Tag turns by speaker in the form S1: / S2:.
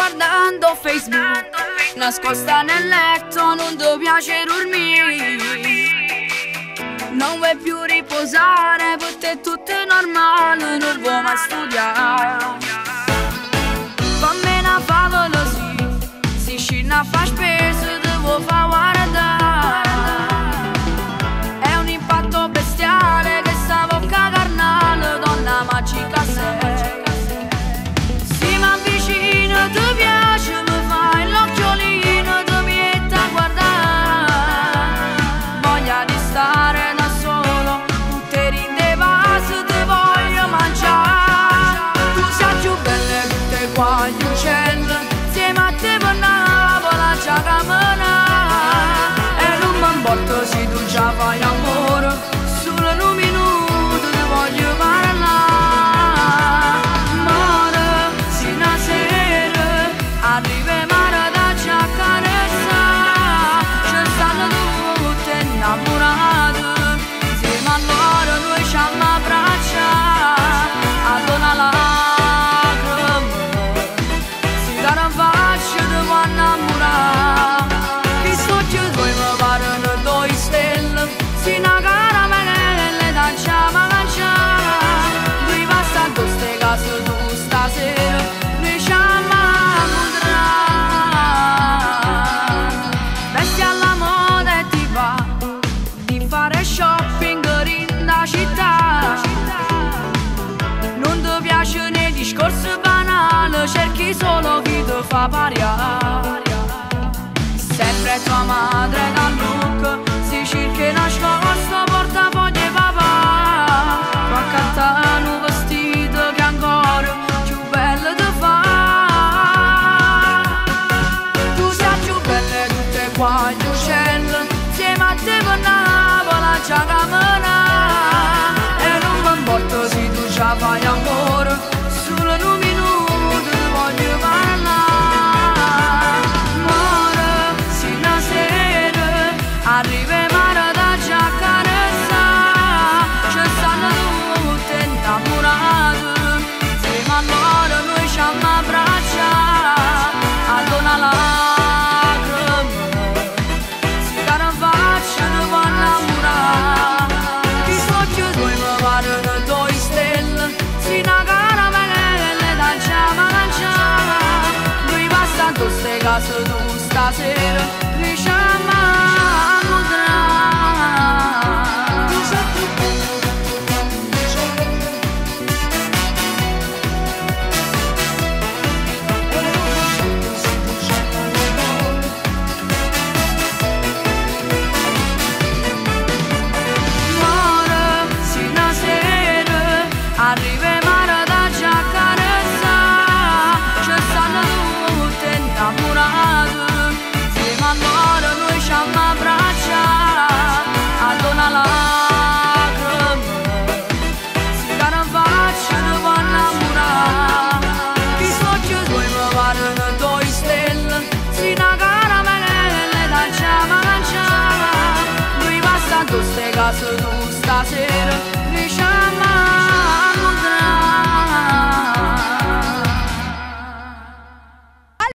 S1: guardando Facebook, nascosta nel letto, non ti piace dormire. Non vuoi più riposare, per te tutto è normale, non vuoi mai studiare. Fammi una favola si scina a fare spese, devo far guardare. È un impatto bestiale che sta bocca carnale, donna magica sei. Si m'avvicina, ti piace, mi fai l'occhiolino, ti metti a guardare. Voglia di stare da solo, tutte rinde base, ti voglio mangiare. Tu sei più bella che tutte qua gli uccelli, insieme a te per Napoli già camminare. E non mi importa se tu già fai amore, solo in un minuto ti voglio parlare. Mare, se una sera arriva mare da già accarezzare, ci stanno tutte innamorate, insieme a loro noi ci hanno abbracciato, a donna lacrime, si dà una faccia di quando innamorare. Che sogni tuoi mi parano due stelle, si una caramelle da già mangiare. Noi basta a queste case tu stasera, noi ci amamo. Vesti alla moda e ti va di fare shopping in da città. Non ti piace nei discorsi banali, cerchi solo chi ti fa pariare. Sempre tua madre dal look, si cerca nascosto, portafoglio e papà. Tu accattano un vestito che ancora più bello ti fa. Tu sei più bella che tutte qua gli uccelli, insieme a te per Napoli già camminare. E non mi importa se tu già fai amore, solo in un minuto ti voglio parlare. Amore, se una sera arriva mare da già accarezzare, ci stanno tutte innamorate, insieme a loro noi ci hanno abbracciato, a donna lacrime, si dà una faccia di quando innamorare. Che sogni tuoi mi parano due stelle, si una caramelle da già mangiare. Noi basta a queste case tu stasera, noi ci amamo tra. Amore, se una sera arriva mare da già accarezzare, ci stanno tutte innamorate, insieme a loro noi ci hanno abbracciato, a donna lacrime, si dà una faccia di quando innamorare. Che sogni tuoi mi parano due stelle, si una caramelle da già mangiare. Noi basta a queste case tu stasera,